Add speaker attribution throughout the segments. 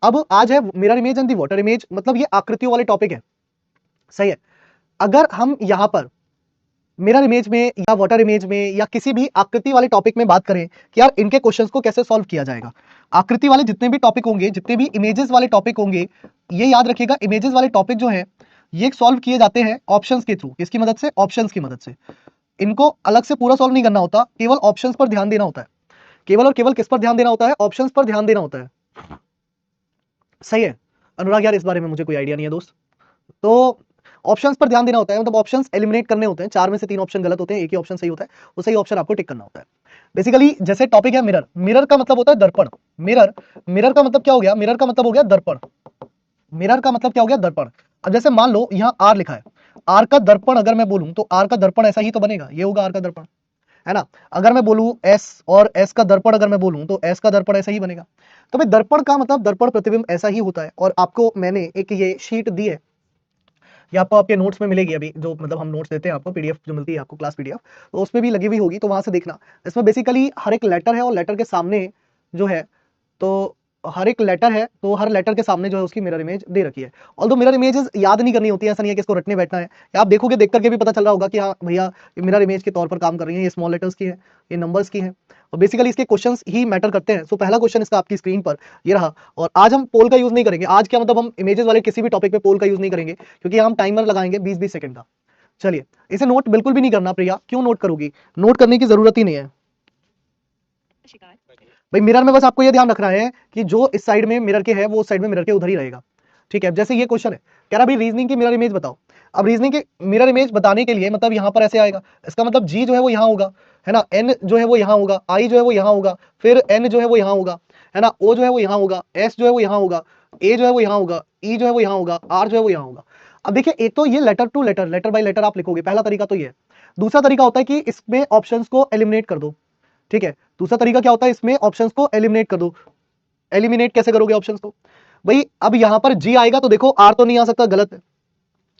Speaker 1: अब आज है mirror image and the water image, मतलब ये आकृतियों वाले टॉपिक है, सही है। अगर हम यहां पर मिरर इमेज में या वाटर इमेज में या किसी भी आकृति वाले टॉपिक में बात करें कि यार इनके क्वेश्चंस को कैसे सॉल्व किया जाएगा, आकृति वाले जितने भी टॉपिक होंगे, जितने भी इमेजेस वाले टॉपिक होंगे, ये याद रखिएगा, इमेजेस वाले टॉपिक जो है ये सॉल्व किए जाते हैं ऑप्शंस के थ्रू। किसकी मदद से? ऑप्शंस की मदद से। इनको अलग से पूरा सॉल्व नहीं करना होता, केवल ऑप्शंस पर ध्यान देना होता है। केवल और केवल किस पर ध्यान देना होता है? ऑप्शंस पर ध्यान देना होता है, सही है। अनुराग यार इस बारे में मुझे कोई आइडिया नहीं है दोस्त। तो ऑप्शंस पर ध्यान देना होता है, मतलब ऑप्शंस एलिमिनेट करने होते हैं। 4 में से 3 ऑप्शन गलत होते हैं, एक ही ऑप्शन सही होता है, वो सही ऑप्शन आपको टिक करना होता है। बेसिकली जैसे टॉपिक है मिरर, मिरर का मतलब होता है दर्पण। मिरर, मिरर का मतलब क्या हो गया? मिरर का मतलब हो गया दर्पण। मिरर का मतलब क्या हो गया? दर्पण। अब जैसे मान लो यहाँ आर लिखा है, आर का दर्पण अगर मैं बोलूं तो आर का दर्पण ऐसा ही तो बनेगा, ये होगा आर का दर्पण, है ना। अगर मैं बोलूं एस, और एस का दर्पण अगर मैं बोलूं तो एस का दर्पण ऐसा ही बनेगा। तो भाई दर्पण का मतलब दर्पण प्रतिबिंब ऐसा ही होता है। और आपको मैंने एक ये शीट दी है, ये आपको आपके नोट्स में मिलेगी, अभी जो मतलब हम नोट्स देते हैं आपको, पीडीएफ जो मिलती है आपको, क्लास पीडीएफ, तो उसमें भी लगी हुई होगी, तो वहां से देखना। इसमें बेसिकली हर एक लेटर है और लेटर के सामने जो है, तो हर एक लेटर है तो हर लेटर के सामने जो है उसकी मिरर इमेज दे रखी है। ऑल्दो मिरर इमेजेस याद नहीं करनी होती है, ऐसा नहीं है कि इसको रटने बैठना है, या आप देखोगे, देख करके भी पता चल रहा होगा कि हाँ भैया ये मिरर इमेज के तौर पर काम कर रही है, ये स्मॉल लेटर्स की है, ये नंबर्स की है, और बेसिकली इसके क्वेश्चंस ही मैटर करते हैं। सो पहला क्वेश्चन इसका आपकी स्क्रीन पर ये रहा। और आज हम पोल का यूज नहीं करेंगे, आज क्या मतलब हम इमेजेस वाले किसी भी टॉपिक पे पोल का यूज नहीं करेंगे, क्योंकि हम टाइमर लगाएंगे 20-20 सेकंड का। चलिए, इसे नोट बिल्कुल भी नहीं करना प्रिया। क्यों नोट करोगी? नोट करने की जरूरत ही नहीं है भाई। मिरर में बस आपको ये ध्यान रखना है कि जो इस साइड में मिरर के है वो उस साइड में मिरर के उधर ही रहेगा, ठीक है। जैसे ये क्वेश्चन है, कह रहा भाई रीजनिंग की मिरर इमेज बताओ। अब रीजनिंग की मिरर इमेज बताने के लिए मतलब यहाँ पर ऐसे आएगा, इसका मतलब जी जो है वो यहाँ होगा, है ना, एन जो है वो यहाँ होगा, आई जो है वो यहाँ होगा, फिर एन जो है वो यहाँ होगा, है ना, ओ जो है वो यहाँ होगा, एस जो है वो यहाँ होगा, ए जो है वो यहाँ होगा, ई जो है वो यहाँ होगा, आर जो है वो यहाँ होगा। अब देखिए, एक तो ये letter to letter, letter by letter आप लिखोगे, पहला तरीका तो ये है। दूसरा तरीका होता है कि इसमें ऑप्शंस को एलिमिनेट कर दो, ठीक है। दूसरा तरीका क्या होता है? इसमें ऑप्शंस को एलिमिनेट कर दो। एलिमिनेट कैसे करोगे ऑप्शंस को? भाई अब यहां पर जी आएगा तो देखो आर तो नहीं आ सकता, गलत है।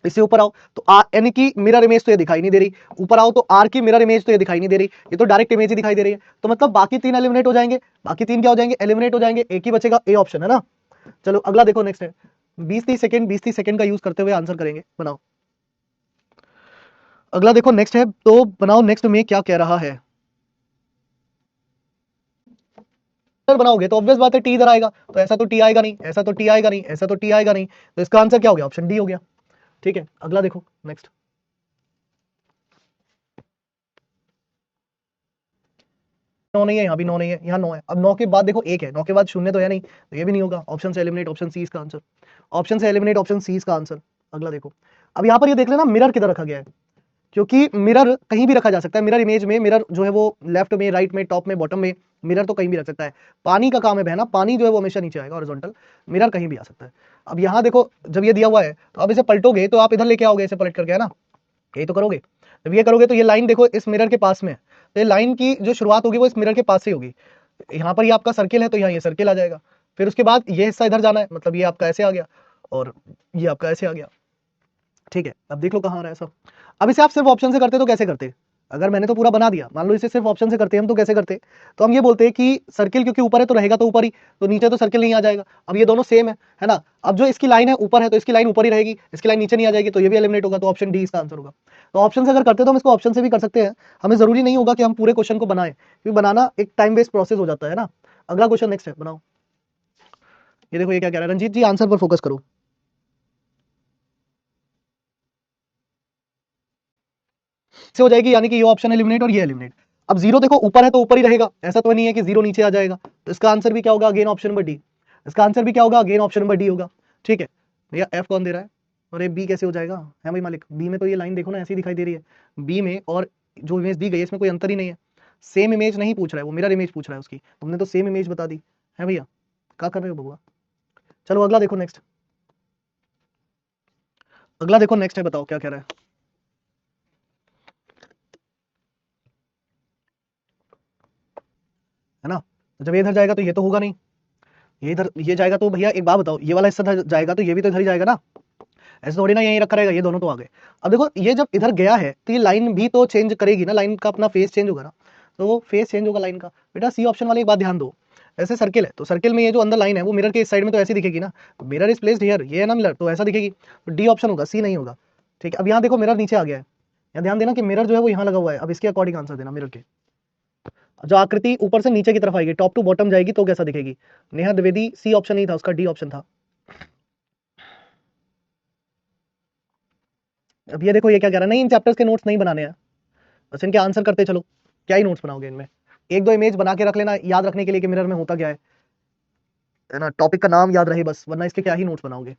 Speaker 1: इससे ऊपर आओ तो आर एन की मिरर इमेज तो ये दिखाई नहीं दे रही, ऊपर आओ तो आर की मिरर इमेज तो ये दिखाई नहीं दे रही, ये तो डायरेक्ट इमेज ही दिखाई दे रही है। तो मतलब बाकी 3 एलिमिनेट हो जाएंगे, बाकी 3 क्या हो जाएंगे? एलिमिनेट हो जाएंगे, एक ही बचेगा, ए ऑप्शन, है ना। चलो अगला देखो, नेक्स्ट है 20-30 सेकंड का यूज करते हुए आंसर करेंगे, बनाओ। अगला देखो नेक्स्ट है, तो बनाओ नेक्स्ट में क्या कह रहा है। बनाओगे तो ऑब्वियस बात है टी इधर आएगा, तो ऐसा तो टी आएगा नहीं, ऐसा तो टी आएगा नहीं, ऐसा तो टी आएगा नहीं, तो इसका आंसर क्या हो गया? ऑप्शन डी हो गया, ठीक है। अगला देखो नेक्स्ट, 9 नहीं है, यहाँ भी 9 नहीं है, यहाँ 9 है। अब 9 के बाद देखो 1 है, 9 के बाद 0 तो है नहीं, तो ये भी नहीं होगा। ऑप्शन से एलिमिनेट, ऑप्शन सी इसका आंसर, ऑप्शन से एलिमिनेट, ऑप्शन सी इसका आंसर। अगला देखो, अब यहाँ पर ये देख लेना मिरर किधर रखा गया है, क्योंकि मिरर कहीं भी रखा जा सकता है। मिरर इमेज में मिरर जो है वो लेफ्ट में, राइट में, टॉप में, बॉटम में, मिरर तो कहीं भी रख सकता है। पानी का काम है बहना, पानी जो है वो हमेशा नीचे आएगा हॉरिजॉन्टल, मिरर कहीं भी आ सकता है। अब यहाँ देखो, जब ये दिया हुआ है तो अब इसे पलटोगे तो आप इधर लेके आओगे, इसे पलट करके, है ना, यही तो करोगे। जब ये करोगे तो ये लाइन देखो इस मिरर के पास में है, तो ये लाइन की जो शुरुआत होगी वो इस मिरर के पास से होगी। यहाँ पर ये आपका सर्किल है तो यहाँ ये सर्किल आ जाएगा, फिर उसके बाद ये हिस्सा इधर जाना है, मतलब ये आपका ऐसे आ गया और ये आपका ऐसे आ गया, ठीक है। अब देख लो कहाँ आ रहा है सब। अब इसे आप सिर्फ ऑप्शन से करते तो कैसे करते? अगर मैंने तो पूरा बना दिया, मान लो इसे सिर्फ ऑप्शन से करते हम तो कैसे करते? तो हम ये बोलते हैं कि सर्किल क्योंकि ऊपर है तो रहेगा तो ऊपर ही, तो नीचे तो सर्किल नहीं आ जाएगा। अब ये दोनों सेम है ना। अब जो इसकी लाइन है ऊपर है तो इसकी लाइन ऊपर ही रहेगी, इसकी लाइन नीचे नहीं आ जाएगी, तो ये भी एलिमिनेट होगा, तो ऑप्शन डी इसका आंसर होगा। तो ऑप्शन से अगर करते तो हम इसको ऑप्शन से भी कर सकते हैं, हमें जरूरी नहीं होगा कि हम पूरे क्वेश्चन को बनाएं, क्योंकि बनाना एक टाइम वेस्ट प्रोसेस हो जाता है ना। अगला क्वेश्चन नेक्स्ट है, बनाओ। ये देखो ये क्या कह रहा है, रंजीत जी आंसर पर फोकस करो। से हो जाएगी, यानी कि ये ऑप्शन एलिमिनेट और ये एलिमिनेट। अब जीरो देखो ऊपर है तो ऊपर ही रहेगा, ऐसा तो नहीं है कि जीरो नीचे आ जाएगा, तो इसका आंसर भी क्या होगा? Again option number D. इसका आंसर भी क्या होगा? अगेन ऑप्शन नंबर डी होगा, ठीक है। भैया एफ कौन दे रहा है? और ये बी कैसे हो जाएगा? है भाई मालिक, बी में तो ये लाइन देखो ना ऐसी दिखाई दे रही है, बी में और जो इमेज दी गई है इसमें कोई अंतर ही नहीं है। सेम इमेज नहीं पूछ रहा है वो, मिरर इमेज पूछ रहा है उसकी, तुमने तो सेम इमेज बता दी है भैया, क्या कर रहे हो बबुआ। चलो अगला देखो नेक्स्ट, अगला देखो नेक्स्ट है, बताओ क्या कह रहा है। है ना, जब ये इधर जाएगा तो ये तो होगा नहीं, ये इधर ये जाएगा तो भैया एक बात बताओ, ये वाला हिस्सा जाएगा तो ये भी तो इधर ही जाएगा ना, ऐसे थोड़ी ना यहीं रखा रहेगा, ये दोनों तो आ गए। अब देखो ये जब इधर गया है तो ये लाइन भी तो चेंज करेगी ना, लाइन का अपना फेस चेंज होगा ना, तो वो फेस चेंज होगा लाइन का। बेटा सी ऑप्शन वाली एक बात ध्यान दो, ऐसे सर्किल है, तो सर्किल में ये जो अंदर लाइन है वो मिरर के इस साइड में तो ऐसी दिखेगी ना, मिरर इज प्लेस्ड हियर, ये है ना मिरर, तो ऐसा दिखेगी, तो डी ऑप्शन होगा, सी नहीं होगा। ठीक है, अब यहाँ देखो मिरर नीचे आ गया है, यहाँ ध्यान देना कि मिरर जो है वो यहाँ लगा हुआ है। अब इसके अकॉर्डिंग आंसर देना, मिरर के जो आकृति ऊपर से नीचे की तरफ आएगी, टॉप टू बॉटम जाएगी तो कैसा दिखेगी। नेहा द्विवेदी, सी ऑप्शन नहीं था उसका, डी ऑप्शन था। अब ये देखो ये क्या कह रहा है, नहीं इन चैप्टर्स के नोट्स नहीं बनाने हैं, बस इनके आंसर करते चलो। क्या ही नोट्स बनाओगे इनमें, एक दो इमेज बना के रख लेना याद रखने के लिए कि मिरर में होता क्या है ना, टॉपिक का नाम याद रहे बस, वरना इसके क्या ही नोट्स बनाओगे।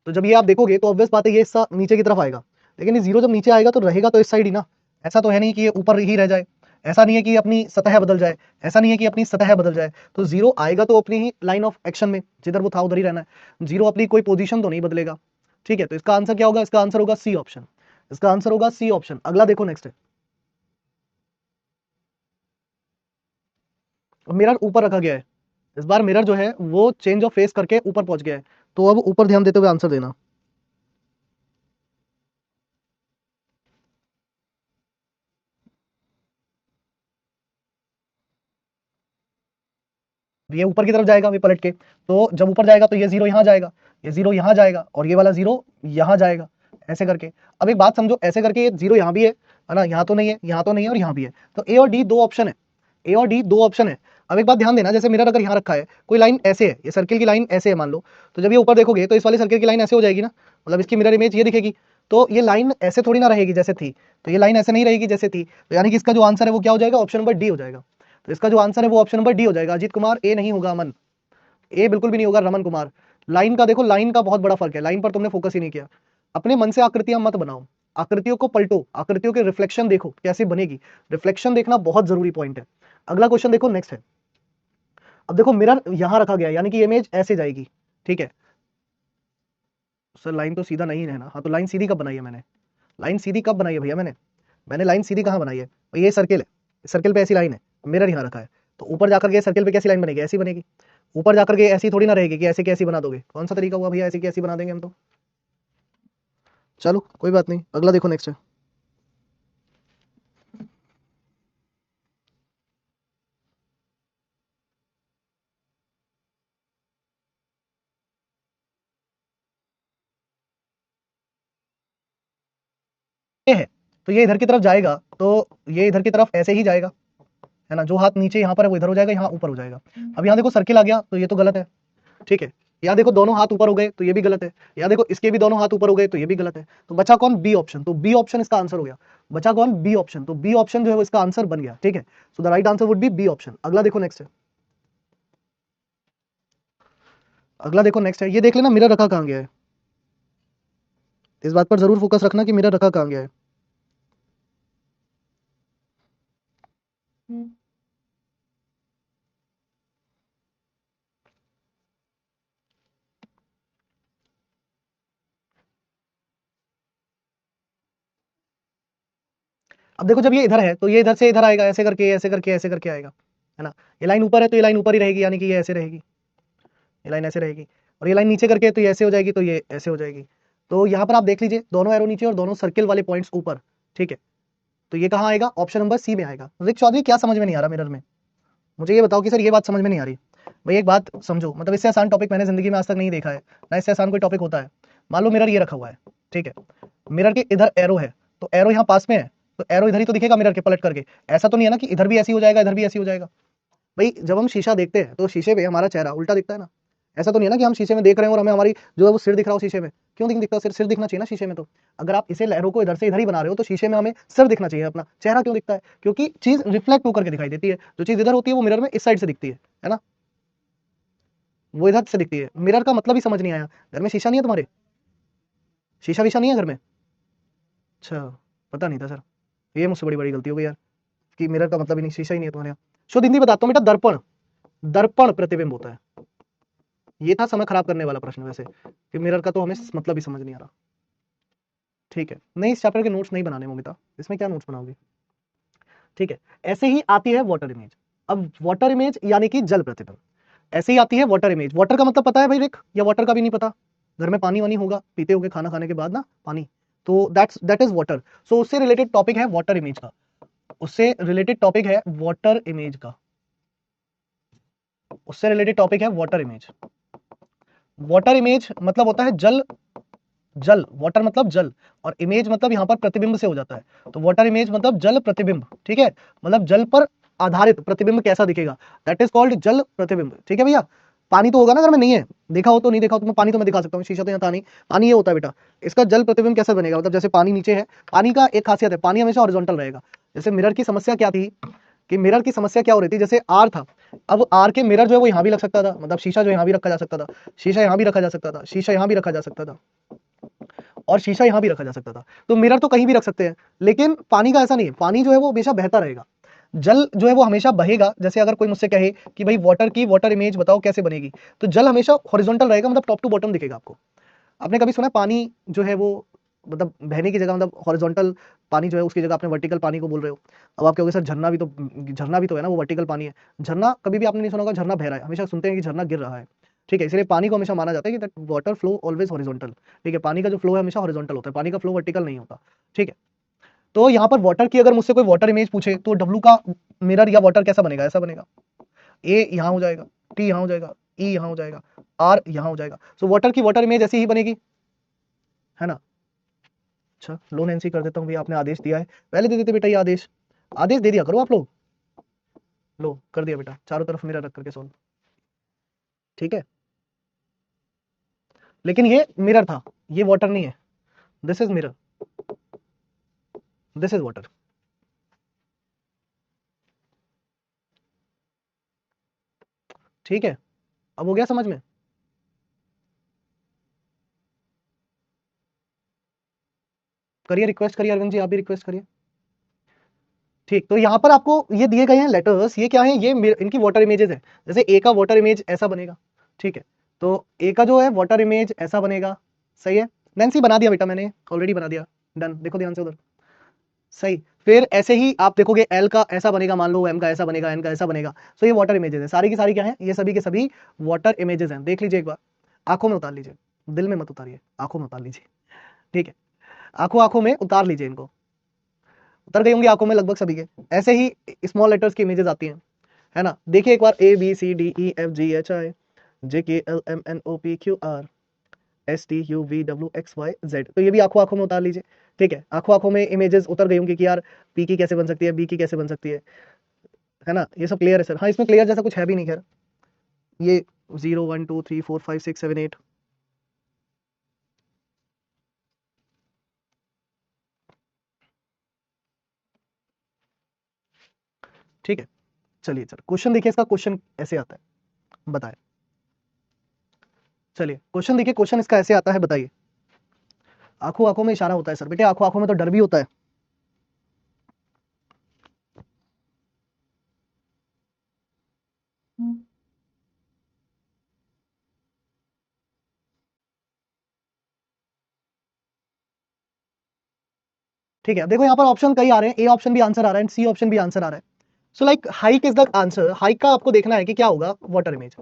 Speaker 1: तो जब ये आप देखोगे तो ऑब्वियस बात है ये हिस्सा नीचे की तरफ आएगा, लेकिन ये जीरो जब नीचे आएगा तो रहेगा तो इस साइड ही ना, ऐसा तो है नहीं कि ये ऊपर ही रह जाए, ऐसा नहीं है कि अपनी सतह बदल जाए, ऐसा नहीं है कि अपनी सतह बदल जाए। तो जीरो आएगा तो अपनी ही लाइन ऑफ एक्शन में, जिधर वो था उधर ही रहना है, जीरो अपनी कोई पोजीशन तो नहीं बदलेगा। ठीक है, तो इसका आंसर क्या होगा, इसका आंसर होगा सी ऑप्शन, इसका आंसर होगा सी ऑप्शन। अगला देखो नेक्स्ट है, मिरर ऊपर रखा गया है, इस बार मिरर जो है वो चेंज ऑफ फेस करके ऊपर पहुंच गया है, तो अब ऊपर ध्यान देते हुए आंसर देना। ये ऊपर की तरफ जाएगा, ये पलट के, तो जब ऊपर जाएगा तो ये जीरो यहाँ जाएगा, ये जीरो यहाँ जाएगा, और ये वाला जीरो यहाँ जाएगा, ऐसे करके। अब एक बात समझो, ऐसे करके ये जीरो यहाँ भी है ना, यहाँ तो नहीं है, यहाँ तो नहीं है, और यहाँ भी है, तो ए और डी दो ऑप्शन है, ए और डी दो ऑप्शन है। अब एक बात ध्यान देना, जैसे मिरर अगर यहाँ रखा है, कोई लाइन ऐसे है, ये सर्किल की लाइन ऐसे है मान लो, तो जब ये ऊपर देखोगे तो इस वाले सर्किल की लाइन ऐसे हो जाएगी ना, मतलब इसकी मिरर इमेज ये दिखेगी, तो ये लाइन ऐसे थोड़ी ना रहेगी जैसे थी, तो ये लाइन ऐसे नहीं रहेगी जैसे थी, तो यानी कि इसका जो आंसर है वो क्या हो जाएगा, ऑप्शन नंबर डी हो जाएगा। तो इसका जो आंसर है वो ऑप्शन नंबर डी हो जाएगा। अजीत कुमार, ए नहीं होगा, अमन ए बिल्कुल भी नहीं होगा, रमन कुमार। लाइन का देखो, लाइन का बहुत बड़ा फर्क है, लाइन पर तुमने फोकस ही नहीं किया। अपने मन से आकृतियां मत बनाओ, आकृतियों को पलटो, आकृतियों के रिफ्लेक्शन देखो कैसे बनेगी, रिफ्लेक्शन देखना बहुत जरूरी पॉइंट है। अगला क्वेश्चन देखो नेक्स्ट है, अब देखो मिरर यहां रखा गया यानी कि इमेज ऐसे जाएगी। ठीक है सर, लाइन तो सीधा नहीं है ना, हाँ तो लाइन सीधी कब बनाई है मैंने, लाइन सीधी कब बनाई है भैया मैंने, मैंने लाइन सीधी कहाँ बनाई है, ये सर्किल है, सर्किल पे ऐसी लाइन है, मिरर यहाँ रखा है, तो ऊपर जाकर के सर्किल पे कैसी लाइन बनेगी, ऐसी बनेगी। ऊपर जाकर के ऐसी थोड़ी ना रहेगी कि ऐसे कैसी बना दोगे, कौन सा तरीका हुआ भैया, ऐसी कैसी बना देंगे हम तो। चलो कोई बात नहीं, अगला देखो नेक्स्ट है, ये है, तो ये इधर की तरफ जाएगा, तो ये इधर की तरफ ऐसे ही जाएगा, है ना, जो हाथ नीचे यहाँ पर है वो इधर हो जाएगा, यहाँ ऊपर हो जाएगा। अब यहाँ देखो सर्किल आ गया, तो ये तो गलत है। ठीक है, यहाँ देखो दोनों हाथ ऊपर हो गए तो ये भी गलत है, यहाँ देखो इसके भी दोनों हाथ ऊपर हो गए तो ये भी गलत है, तो बचा कौन, बी ऑप्शन, तो बी ऑप्शन इसका आंसर हो गया। बचा कौन, बी ऑप्शन, तो बी ऑप्शन जो है वो इसका आंसर बन गया। ठीक है, so the right answer would be B option. अगला देखो नेक्स्ट है, अगला देखो नेक्स्ट है, ये देख लेना मिरर रखा कहाँ गया है, इस बात पर जरूर फोकस रखना कि मिरर रखा कहाँ गया है। अब देखो जब ये इधर है तो ये इधर से इधर आएगा, ऐसे करके ऐसे करके ऐसे करके आएगा, है ना, ये लाइन ऊपर है तो ये लाइन ऊपर ही रहेगी, यानी कि ये ऐसे रहेगी, ये लाइन ऐसे रहेगी, और ये लाइन नीचे करके तो ये ऐसे हो जाएगी, तो ये ऐसे हो जाएगी। तो यहाँ पर आप देख लीजिए दोनों एरो नीचे और दोनों सर्किल वाले पॉइंट्स ऊपर। ठीक है, तो ये कहाँ आएगा, ऑप्शन नंबर सी में आएगा। ऋक चौधरी, क्या समझ में नहीं आ रहा मिरर में, मुझे ये बताओ कि सर ये बात समझ में नहीं आ रही। भाई एक बात समझो, मतलब इससे आसान टॉपिक मैंने जिंदगी में आज तक नहीं देखा है ना, इससे आसान कोई टॉपिक होता है। मान लो मिरर ये रखा हुआ है, ठीक है, मिरर के इधर एरो है, तो एरो यहाँ पास में है, तो एरो इधर ही तो दिखेगा मिरर के पलट करके, ऐसा तो नहीं है ना कि इधर भी ऐसी हो जाएगा इधर भी ऐसी हो जाएगा। भाई जब हम शीशा देखते हैं तो शीशे पे हमारा चेहरा उल्टा दिखता है ना, ऐसा तो नहीं है ना कि हम शीशे में देख रहे हैं और हमें हमारी जो है वो सिर दिख रहा हो शीशे में, क्यों नहीं दिखता, सिर सिर दिखना चाहिए ना शीशे में। तो अगर आप इसे लहरों को इधर से इधर ही बना रहे हो तो शीशे में हमें सिर दिखना चाहिए, अपना चेहरा क्यों दिखता है, क्योंकि चीज रिफ्लेक्ट होकर के दिखाई देती है, जो चीज इधर होती है वो मिरर में इस साइड से दिखती है ना, वो इधर से दिखती है। मिरर का मतलब ही समझ नहीं आया, घर में शीशा नहीं है तुम्हारे, शीशा विशा नहीं है घर में, अच्छा पता नहीं था सर, ये मुझसे बड़ी बड़ी गलती हो गई यार, कि मिरर का मतलब ही नहीं, शीशा ही नहीं है तुम्हारे यहाँ। शुद्ध हिंदी बताता हूँ बेटा, दर्पण, दर्पण प्रतिबिंब होता है। ये था समय खराब करने वाला प्रश्न वैसे, कि मिरर का तो हमें मतलब ही समझ नहीं आ रहा। ठीक है, नहीं इस चैप्टर के नोट्स नहीं बनाने मोमिता, इसमें क्या नोट्स बनाओगे। ठीक है, ऐसे ही आती है वाटर इमेज। अब वाटर इमेज यानी कि जल प्रतिबिंब, ऐसे ही आती है वाटर इमेज। वाटर का मतलब पता है भाई रिक, या वाटर का भी नहीं पता, घर में पानी वानी होगा, पीते होगे खाना खाने के बाद ना पानी, तो दैट इज वाटर। सो उससे रिलेटेड टॉपिक है वाटर इमेज का, उससे रिलेटेड टॉपिक है वाटर इमेज का। उससे रिलेटेड टॉपिक है वाटर इमेज। वाटर इमेज मतलब होता है जल, जल, वाटर मतलब जल, और इमेज मतलब यहाँ पर प्रतिबिंब से हो जाता है। तो वाटर इमेज मतलब जल प्रतिबिंब, ठीक है, मतलब जल पर आधारित प्रतिबिंब कैसा दिखेगा, दैट इज कॉल्ड जल प्रतिबिंब। ठीक है भैया, पानी तो होगा ना, अगर मैं नहीं है, देखा हो तो नहीं देखा हो तो मैं पानी तो मैं दिखा सकता हूँ, शीशा तो यहाँ था नहीं, पानी ये होता है बेटा। इसका जल प्रतिबिंब कैसा बनेगा, मतलब जैसे पानी नीचे है, पानी का एक खासियत है, पानी हमेशा हॉरिजॉन्टल रहेगा। जैसे मिरर की समस्या क्या थी, कि मिरर की समस्या क्या हो रही थी, जैसे आर था, अब आर के मिरर जो है वो यहाँ भी लग सकता था, मतलब शीशा जो यहाँ भी रखा जा सकता था, शीशा यहाँ भी रखा जा सकता था, शीशा यहाँ भी रखा जा सकता था, और शीशा यहाँ भी रखा जा सकता था। तो मिरर तो कहीं भी रख सकते हैं, लेकिन पानी का ऐसा नहीं है, पानी जो है वो हमेशा बहता रहेगा, जल जो है वो हमेशा बहेगा। जैसे अगर कोई मुझसे कहे कि भाई वाटर की वाटर इमेज बताओ कैसे बनेगी, तो जल हमेशा हॉरिजॉन्टल रहेगा, मतलब टॉप टू बॉटम दिखेगा आपको। आपने कभी सुना पानी जो है वो मतलब बहने की जगह मतलब हॉरिजॉन्टल पानी जो है उसकी जगह आपने वर्टिकल पानी को बोल रहे हो। अब आप कहोगे सर झरना भी तो है ना, वो वर्टिकल पानी है। झरना कभी भी आपने नहीं सुना होगा झरना बह रहा है, हमेशा सुनते हैं कि झरना गिर रहा है। ठीक है, इसलिए पानी को हमेशा माना जाता है कि that water flow always horizontal. ठीक है, पानी का जो फ्लो है हमेशा हॉरिजॉन्टल होता है, पानी का फ्लो वर्टिकल नहीं होता। ठीक है, तो यहाँ पर वाटर की अगर मुझसे कोई वाटर इमेज पूछे तो डब्लू का मिरर या वाटर कैसा बनेगा, ऐसा बनेगा, ए यहाँ हो जाएगा, टी यहाँ हो जाएगा, ई यहाँ हो जाएगा, आर यहाँ हो जाएगा। सो वाटर की वाटर इमेज ऐसी ही बनेगी, है ना। अच्छा, लोन एनसी कर देता हूँ भैया, आपने आदेश दिया है, पहले दे देते बेटा, ये आदेश आदेश दे दिया करो आप लोग। लो कर दिया बेटा, चारों तरफ मिरर रख करके सोल्व। ठीक है, लेकिन ये मिरर था, ये वाटर नहीं है, this is mirror, this is water. ठीक है, अब हो गया समझ में। करिए रिक्वेस्ट करिए अरविंद जी, आप भी रिक्वेस्ट करिए। ठीक, तो यहाँ पर आपको ये दिए गए हैं लेटर्स, ये क्या है, ये इनकी वाटर इमेजेस है। जैसे ए का वाटर इमेज ऐसा बनेगा, ठीक है, तो ए का जो है वाटर इमेज ऐसा बनेगा। सही है, नैन्सी बना दिया बेटा मैंने, ऑलरेडी बना दिया, डन, देखो ध्यान से उधर। सही, फिर ऐसे ही आप देखोगे एल का ऐसा बनेगा, मान लो एम का ऐसा बनेगा, एन का ऐसा बनेगा। सो ये वाटर इमेजेस है, सारी की सारी क्या है, ये सभी के सभी वाटर इमेजेस हैं। देख लीजिए एक बार, आंखों में उतार लीजिए, दिल में मत उतारिए, आंखों में उतार लीजिए। ठीक है, आंखों आंखों में उतार लीजिए इनको, उतर गई होंगी आंखों में लगभग सभी के। ऐसे ही स्मॉल लेटर्स की इमेजेस आती हैं, है ना। देखिए एक बार, A B C D E F G H I J K L M N O P Q R S T U V W X Y Z, तो ये भी आंखों आंखों में उतार लीजिए। ठीक है, आंखों आंखों में इमेजेस उतर गई होंगी कि यार पी की कैसे बन सकती है, बी की कैसे बन सकती है ना। ये सब क्लियर है सर, हाँ इसमें क्लियर जैसा कुछ है भी नहीं खैर, ये 0 1 2 3 4 5 6 7 8। ठीक है, चलिए सर क्वेश्चन देखिए, इसका क्वेश्चन ऐसे आता है, बताएं। चलिए क्वेश्चन देखिए, क्वेश्चन इसका ऐसे आता है, बताइए। आंखों आंखों में इशारा होता है सर, बेटे आंखों आंखों में तो डर भी होता है। ठीक है, देखो यहाँ पर ऑप्शन कई आ रहे हैं, ए ऑप्शन भी आंसर आ रहा है, सी ऑप्शन भी आंसर आ रहा है। So like hike is the answer, hike का आपको देखना है कि क्या होगा वाटर इमेज।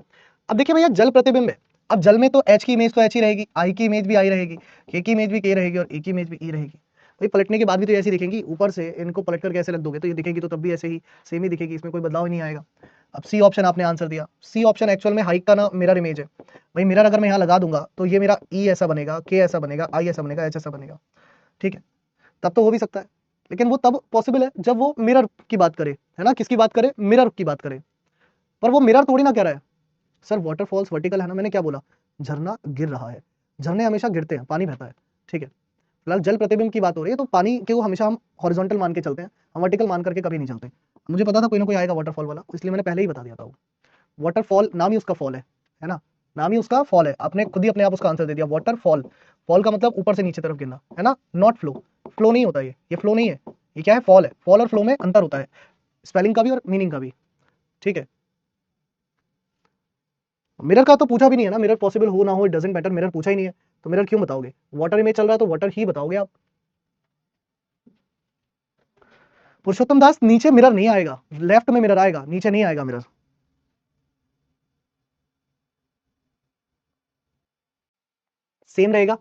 Speaker 1: अब देखिए भैया, जल प्रतिबिंब है, अब जल में तो एच की इमेज तो एच ही रहेगी, आई की इमेज भी आई रहेगी, के की इमेज भी के रहेगी, और ई की इमेज भी ई रहेगी। भाई पलटने के बाद भी तो ऐसी दिखेंगी, ऊपर से इनको पलट कर कैसे रख दोगे तो ये दिखेगी तो तब भी ऐसे ही सेम ही दिखेगी, इसमें कोई बदलाव ही नहीं आएगा। अब सी ऑप्शन आपने आंसर दिया, सी ऑप्शन एक्चुअल में हाइक का ना मिरर इमेज है। भाई मिरर अगर मैं यहाँ लगा दूंगा तो ये मेरा ई ऐसा बनेगा, के ऐसा बनेगा, आई ऐसा बनेगा, एच ऐसा बनेगा। ठीक है, तब तो हो भी सकता है, लेकिन वो तब पॉसिबल है जब वो मिरर की बात करे, है ना, किसकी बात करे, मिरर की बात करे। पर वो मिरर थोड़ी ना कह रहा है सर वाटरफॉल्स वर्टिकल है ना, मैंने क्या बोला, झरना गिर रहा है, झरने हमेशा गिरते हैं, पानी बहता है। ठीक है, फिलहाल जल प्रतिबिंब की बात हो रही है, तो पानी को हमेशा हम हॉरिजॉन्टल मान के चलते हैं, हम वर्टिकल मान करके कभी नहीं चलते। मुझे पता था कोई ना कोई आएगा वाटरफॉल वाला, इसलिए मैंने पहले ही बता दिया था। वो वाटरफॉल नाम ही उसका फॉल है ना, नाम ही उसका फॉल है, आपने खुद ही अपने आप उसका आंसर दे दिया, वाटरफॉल। फॉल का मतलब ऊपर से नीचे तरफ गिरना, है ना, नॉट फ्लो, फ्लो नहीं होता ये फ्लो नहीं है, ये क्या है, फॉल है। फॉल और फ्लो में अंतर होता है, स्पेलिंग का भी और मीनिंग का भी। ठीक है, मिरर का तो पूछा भी नहीं है ना, मिरर पॉसिबल हो ना हो इट डजंट मैटर, मिरर पूछा ही नहीं है, तो मिरर क्यों बताओगे, वाटर इमेज चल रहा है तो वाटर ही बताओगे आप। पुरुषोत्तम दास, नीचे मिरर नहीं आएगा, लेफ्ट में मिरर आएगा, नीचे नहीं आएगा मिरर। सेम रहेगा,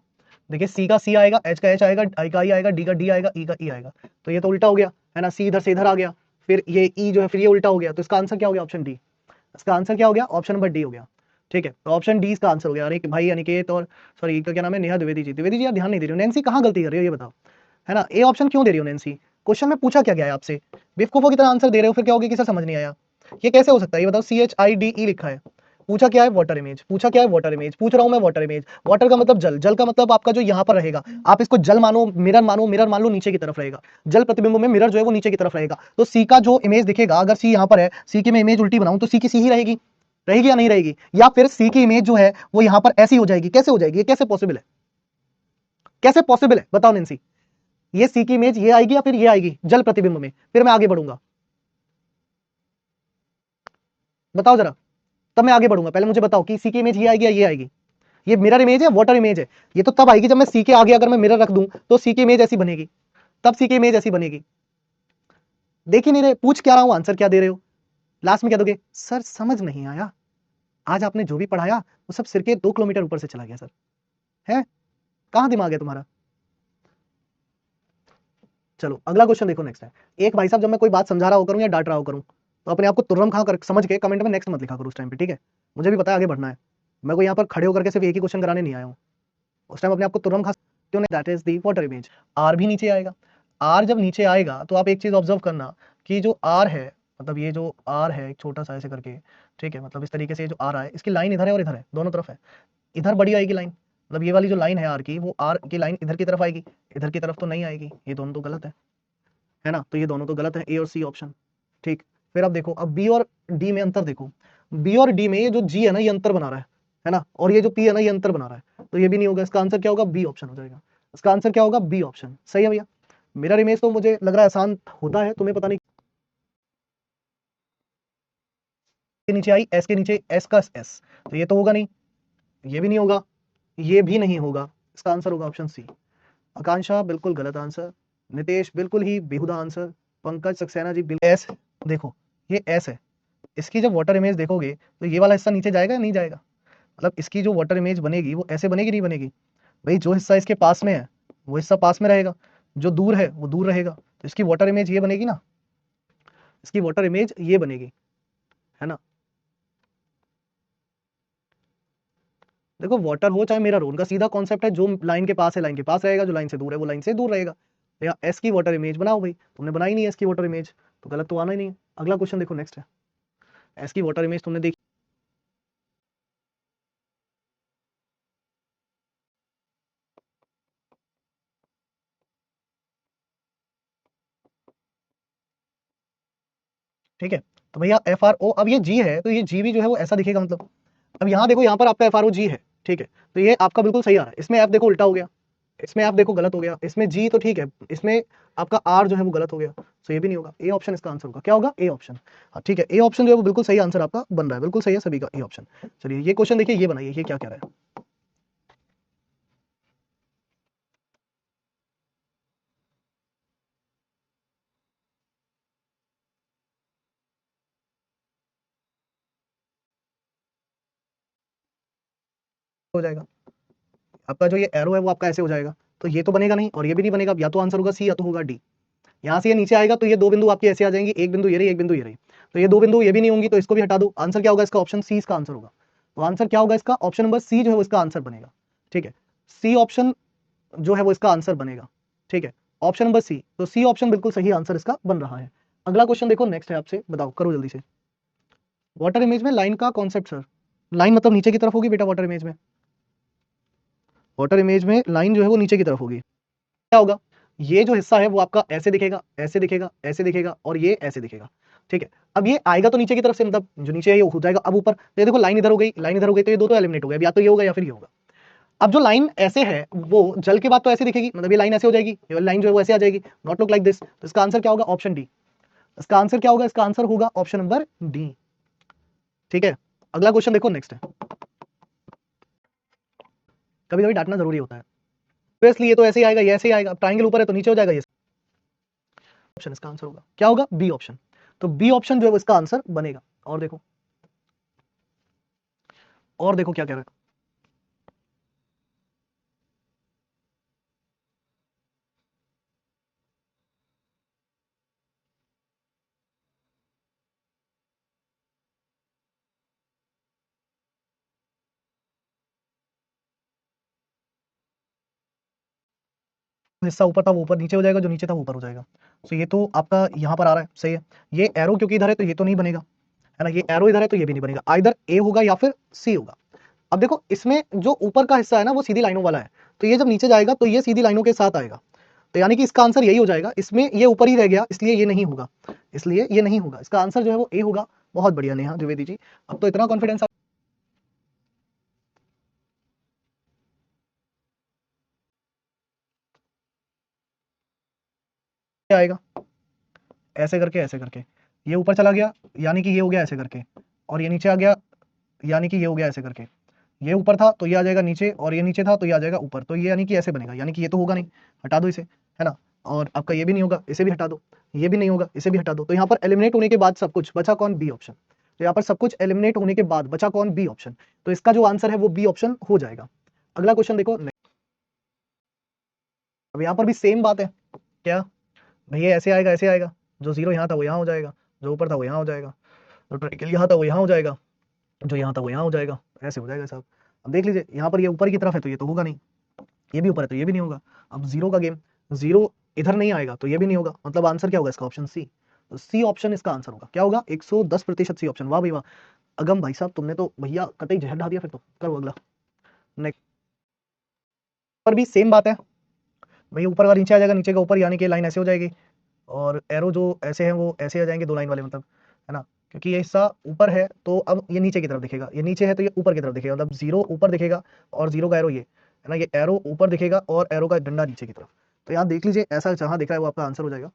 Speaker 1: देखिए सी का सी आएगा, एच का एच आएगा, आई का आई आएगा, डी का डी आएगा, ई का ई आएगा, तो ये तो उल्टा हो गया, है ना, सी इधर से इधर आ गया, फिर ये ई जो है फिर ये उल्टा हो गया, तो इसका आंसर क्या हो गया, ऑप्शन डी, इसका आंसर क्या हो गया? ऑप्शन नंबर डी हो गया। ठीक है, तो ऑप्शन डी इसका आंसर हो गया। अरे भाई अनिकेत और सॉरी क्या नाम है, नेहा द्विवेदी जी। द्विवेदी जी यार ध्यान नहीं दे रही हो। नैन्सी कहाँ गलती कर रही हो ये बताओ, है ना? ए ऑप्शन क्यों दे रही हो नैन्सी? क्वेश्चन में पूछा क्या गया है आपसे? बेवकूफों की तरह आंसर दे रहे हो, फिर क्या होगा कि सर समझ नहीं आया। ये कैसे हो सकता है ये बताओ? CHIDE लिखा है, पूछा क्या है? Water image. पूछा क्या है? Water image. पूछ रहा हूं मैं वाटर इमेज। वाटर का मतलब जल, जल का मतलब आपका जो यहाँ पर रहेगा, आप इसको जल मानो, मिरर मानो, मिरर मान लो नीचे की तरफ रहेगा, जल प्रतिबिंब में मिरर जो है वो नीचे की तरफ रहेगा। तो सी का जो इमेज दिखेगा, अगर सी यहाँ पर है, सी की मैं इमेज उल्टी बनाऊं तो सी की सी ही रहेगी, रहेगी या नहीं रहेगी? या फिर सी की इमेज जो है वो यहाँ पर ऐसी हो जाएगी। कैसे हो जाएगी? ये कैसे पॉसिबल है? कैसे पॉसिबल है बताओ नैन्सी? ये सी की इमेज ये आएगी या फिर ये आएगी जल प्रतिबिंब में, फिर मैं आगे बढ़ूंगा। बताओ जरा, तब मैं आगे बढ़ूंगा। पहले मुझे बताओ कि सी की इमेज ये आएगी या ये आएगी? ये मिरर इमेज है, वाटर इमेज है। ये तो तब आएगी जब मैं सी के आगे अगर मैं मिरर रख दूं तो सी की इमेज ऐसी बनेगी, तब सी की इमेज ऐसी बनेगी। देख ही नहीं रहे, पूछ क्या रहा हूं, आंसर क्या दे रहे हो? लास्ट में क्या दोगे? सर समझ नहीं आया, आज आपने जो भी पढ़ाया वो सब सिर के 2 किलोमीटर ऊपर से चला गया सर। है कहां दिमाग है तुम्हारा? चलो अगला क्वेश्चन देखो, नेक्स्ट है। एक भाई साहब जब मैं कोई बात समझा रहा हो करूं या डांट रहा हो करूं तो अपने आप को तुर्रम खा कर समझ के कमेंट में नेक्स्ट मत लिखा करो उस टाइम पे, ठीक है? मुझे भी पता है आगे बढ़ना है, मैं कोई यहाँ पर खड़े होकर के सिर्फ एक ही क्वेश्चन कराने नहीं आया हूँ। उस टाइम अपने आप को तुरंत खा क्यों नहीं? That is the water image. R भी नीचे आएगा। आर जब नीचे आएगा तो आप एक चीज ऑब्जर्व करना कि जो आर है, मतलब ये जो आर है एक छोटा सा ऐसे करके, ठीक है, मतलब इस तरीके से जो आ रहा है, इसकी लाइन इधर है और इधर है, दोनों तरफ है। इधर बड़ी आएगी लाइन, मतलब ये वाली जो लाइन है आर की, वो आर की लाइन इधर की तरफ आएगी, इधर की तरफ तो नहीं आएगी। ये दोनों तो गलत है ना? तो ये दोनों तो गलत है, ए और सी ऑप्शन। ठीक, फिर अब देखो, अब बी और डी में अंतर देखो। बी और डी में ये जो जी है ना, ये अंतर बना रहा है ना? और ये जो पी है ना, ये अंतर बना रहा है, तो ये भी नहीं होगा। इसका आंसर क्या होगा? बी ऑप्शन हो जाएगा। इसका आंसर क्या होगा? B option. सही है भैया? मिरर इमेज तो मुझे लग रहा है आसान होता है, तुम्हें पता नहीं। के नीचे आई, एस के नीचे एस का एस, तो ये तो होगा नहीं, ये भी नहीं होगा, ये भी नहीं होगा। इसका आंसर होगा ऑप्शन सी। आकांक्षा बिल्कुल गलत आंसर, नितेश बिल्कुल ही बेहुदा आंसर, पंकज सक्सेना जी बिल्कुल। एस देखो, ये एस है, इसकी जब वाटर इमेज देखोगे तो ये वाला हिस्सा नीचे जाएगा या नहीं जाएगा? मतलब इसकी जो वाटर इमेज बनेगी वो ऐसे बनेगी नहीं बनेगी? भाई जो हिस्सा इसके पास में है वो हिस्सा पास में रहेगा, जो दूर है वो दूर रहेगा, तो इसकी वाटर इमेज ये बनेगी ना, इसकी वाटर इमेज ये बनेगी, है ना? देखो वाटर हो चाहे मिरर हो, उनका सीधा कॉन्सेप्ट है, जो लाइन के पास है लाइन के पास रहेगा, जो लाइन से दूर है वो लाइन से दूर रहेगा। या एस की वाटर इमेज बनाओ भाई, तुमने बनाई नहीं है एस की वाटर इमेज, तो गलत तो आना ही नहीं है। अगला क्वेश्चन देखो, नेक्स्ट है। एस की वाटर इमेज तुमने देखी, ठीक है? तो भैया एफ आर ओ, अब ये जी है तो ये जी भी जो है वो ऐसा दिखेगा, मतलब अब यहाँ देखो, यहाँ पर आपका एफ आर ओ जी है, ठीक है, तो ये आपका बिल्कुल सही आ रहा है। इसमें एफ देखो उल्टा हो गया, इसमें आप देखो गलत हो गया, इसमें जी तो ठीक है, इसमें आपका आर जो है वो गलत हो गया, तो ये भी नहीं होगा। ए ऑप्शन इसका आंसर होगा। क्या होगा? A option. हाँ ठीक है, ए ऑप्शन जो है वो बिल्कुल सही आंसर आपका बन रहा है, बिल्कुल सही है सभी का ए ऑप्शन। चलिए ये क्वेश्चन देखिए, ये बनाइए, ये क्या कह रहा है? हो जाएगा आपका जो ये एरो है वो आपका ऐसे हो जाएगा, तो ये तो बनेगा नहीं और ये भी नहीं बनेगा, या तो आंसर होगा सी या तो होगा डी। यहाँ से ये नीचे आएगा तो ये दो बिंदु आपके ऐसे आ जाएंगे, एक बिंदु ये रही, एक बिंदु ये रही, तो ये दो बिंदु ये भी नहीं होंगी, तो इसको भी हटा दो। आंसर क्या होगा इसका? ऑप्शन सी इसका आंसर होगा। तो आंसर क्या होगा इसका? ऑप्शन नंबर सी जो है वो इसका आंसर बनेगा, ठीक है? सी ऑप्शन जो है वो इसका आंसर बनेगा, ठीक है? ऑप्शन नंबर सी, तो सी ऑप्शन बिल्कुल सही आंसर इसका बन रहा है। अगला क्वेश्चन देखो, नेक्स्ट है आपसे, बताओ करो जल्दी से। वाटर इमेज में लाइन का कॉन्सेप्ट सर, लाइन मतलब नीचे की तरफ होगी बेटा वाटर इमेज में, वाटर इमेज में लाइन जो है वो नीचे की तरफ होगी। क्या होगा? ये जो हिस्सा है वो आपका ऐसे दिखेगा, ऐसे दिखेगा, ऐसे दिखेगा और ये ऐसे दिखेगा, ठीक है? अब ये आएगा तो नीचे की तरफ से, मतलब जो नीचे है ये हो जाएगा अब ऊपर। तो ये देखो लाइन इधर हो गई, लाइन इधर हो गई, तो ये दो तो एलिमिनेट हो गए, अब या तो ये होगा या फिर ये होगा। अब जो लाइन ऐसे है वो जल के बाद तो ऐसे दिखेगी, मतलब ये लाइन ऐसे हो जाएगी, ये लाइन जो है वो ऐसे आ जाएगी, नॉट लुक लाइक दिस। तो इसका आंसर क्या होगा? Option D. इसका आंसर क्या होगा? इसका आंसर होगा ऑप्शन नंबर डी, ठीक है? अगला क्वेश्चन देखो, नेक्स्ट है। कभी कभी डांटना जरूरी होता है, तो इसलिए ये तो ऐसे ही आएगा, ये ऐसे ही आएगा, ट्राइंगल ऊपर है तो नीचे हो जाएगा, ये ऑप्शन इसका आंसर होगा। क्या होगा? B option. तो बी ऑप्शन जो है वो इसका आंसर बनेगा। और देखो, और देखो क्या कह रहा है। हिस्सा ऊपर था वो ऊपर नीचे हो जाएगा, जो नीचे था वो ऊपर हो जाएगा। तो ये तो आपका यहाँ पर आ रहा है, सही है। ये एरो क्योंकि इधर है तो ये तो नहीं बनेगा, है ना, ये एरो इधर है तो ये भी नहीं बनेगा, आइदर ए होगा या फिर सी होगा। अब देखो इसमें जो ऊपर का हिस्सा है ना वो सीधी लाइनों वाला है, तो ये जब नीचे जाएगा तो ये सीधी लाइनों के साथ आएगा, तो यानी कि इसका आंसर यही हो जाएगा। इसमें ये ऊपर ही रह गया इसलिए ये नहीं होगा, इसलिए ये नहीं होगा, इसका आंसर जो है वो ए होगा। बहुत बढ़िया नेहा द्विवेदी जी, अब तो इतना कॉन्फिडेंस आएगा। ऐसे करके ऐसे करके ये ऊपर चला गया, यानी कि ये हो गया ऐसे करके, और ये नीचे आ गया, यानी कि ये हो गया ऐसे करके। ये ऊपर था तो ये आ जाएगा नीचे, और ये नीचे था तो ये आ जाएगा ऊपर, तो ये यानी कि ऐसे बनेगा, यानी कि ये तो होगा नहीं, हटा दो इसे, है ना। और आपका ये भी नहीं होगा, इसे भी हटा दो, ये भी नहीं होगा, इसे भी हटा दो। तो यहाँ पर एलिमिनेट होने के बाद सब कुछ बचा कौन, बी ऑप्शन। तो यहाँ पर सब कुछ एलिमिनेट होने के बाद बचा कौन, बी ऑप्शन। तो इसका जो आंसर है वो बी ऑप्शन हो जाएगा। अगला क्वेश्चन देखो। अब यहाँ पर भी सेम बात है, क्या भैया ऐसे आएगा ऐसे आएगा, जो जीरो यहाँ था वो यहाँ हो जाएगा, जो ऊपर था वो यहाँ हो जाएगा, जो ट्रायंगल यहाँ था वो यहाँ हो जाएगा, जो यहाँ था वो यहाँ हो जाएगा, ऐसे हो जाएगा साहब। अब देख लीजिए यहाँ पर ये ऊपर की तरफ है तो ये तो होगा नहीं, ये भी ऊपर है तो ये भी नहीं होगा। अब जीरो का गेम, जीरो इधर नहीं आएगा तो ये भी नहीं होगा, मतलब आंसर क्या होगा इसका, ऑप्शन सी। तो सी ऑप्शन इसका आंसर होगा, क्या होगा, 110% सी ऑप्शन। वाह भाई वाह, अगम भाई साहब तुमने तो भैया कतई जहर ढा दिया। फिर तो करो अगला। नेक्स्ट पर भी सेम बात है, भैया ऊपर का नीचे आ जाएगा, नीचे का ऊपर, यानी कि लाइन ऐसे हो जाएगी, और एरो जो ऐसे हैं वो ऐसे आ जाएंगे, दो लाइन वाले, मतलब, है ना, क्योंकि ये हिस्सा ऊपर है तो अब ये नीचे की तरफ दिखेगा, ये नीचे है तो ये ऊपर की तरफ दिखेगा, मतलब जीरो ऊपर दिखेगा और जीरो का एरो ये है ना, ये एरो ऊपर दिखेगा और एरो का डंडा नीचे की तरफ। तो यहाँ देख लीजिए, ऐसा जहाँ दिख रहा है वो आपका आंसर हो जाएगा।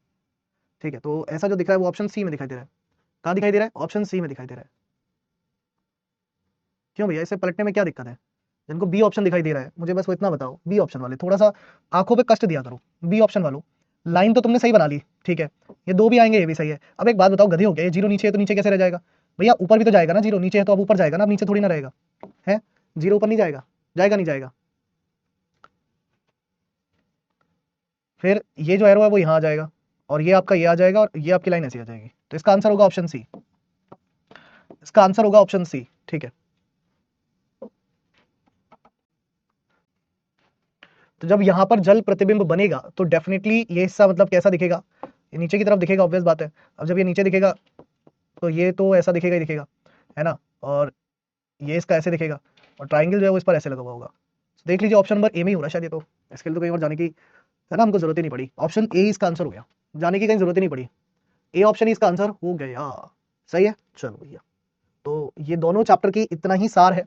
Speaker 1: ठीक है, तो ऐसा जो दिख रहा है वो ऑप्शन सी में दिखाई दे रहा है। कहाँ दिखाई दे रहा है, ऑप्शन सी में दिखाई दे रहा है। क्यों भैया, इसे पलटने में क्या दिक्कत है। जिनको बी ऑप्शन दिखाई दे रहा है मुझे बस वो इतना बताओ, बी ऑप्शन वाले थोड़ा सा आंखों पे कष्ट दिया करो। बी ऑप्शन वालों, लाइन तो तुमने सही बना ली, ठीक है, ये दो भी आएंगे, ये भी सही है। अब एक बात बताओ, गधे हो गया, ये जीरो नीचे है तो नीचे कैसे रह जाएगा भैया, ऊपर भी तो जाएगा ना, जीरो नीचे है तो अब ऊपर जाएगा ना, अब नीचे थोड़ी ना रहेगा, है, जीरो ऊपर नहीं जाएगा, जाएगा नहीं जाएगा। फिर ये जो एरो है वो यहाँ आ जाएगा, और ये आपका ये आ जाएगा, और ये आपकी लाइन ऐसी आ जाएगी, तो इसका आंसर होगा ऑप्शन सी। इसका आंसर होगा ऑप्शन सी, ठीक है। तो जब यहाँ पर जल प्रतिबिंब बनेगा तो डेफिनेटली ये हिस्सा मतलब कैसा दिखेगा, ये नीचे की तरफ दिखेगा, ऑब्वियस बात है। अब जब ये नीचे दिखेगा तो ये तो ऐसा दिखेगा ही दिखेगा, है ना, और ये इसका ऐसे दिखेगा, और ट्राइंगल जो है वो इस पर ऐसे लगा हुआ होगा। तो देख लीजिए ऑप्शन नंबर ए में ही हो रहा है शायद ये तो, इसके लिए तो कहीं और जाने की, है ना, हमको जरूरत ही नहीं पड़ी, ऑप्शन ए इसका आंसर हो गया, जाने की कहीं जरूरत ही नहीं पड़ी, ए ऑप्शन ही इसका आंसर हो गया। सही है, चलो भैया, तो ये दोनों चैप्टर की इतना ही सार है।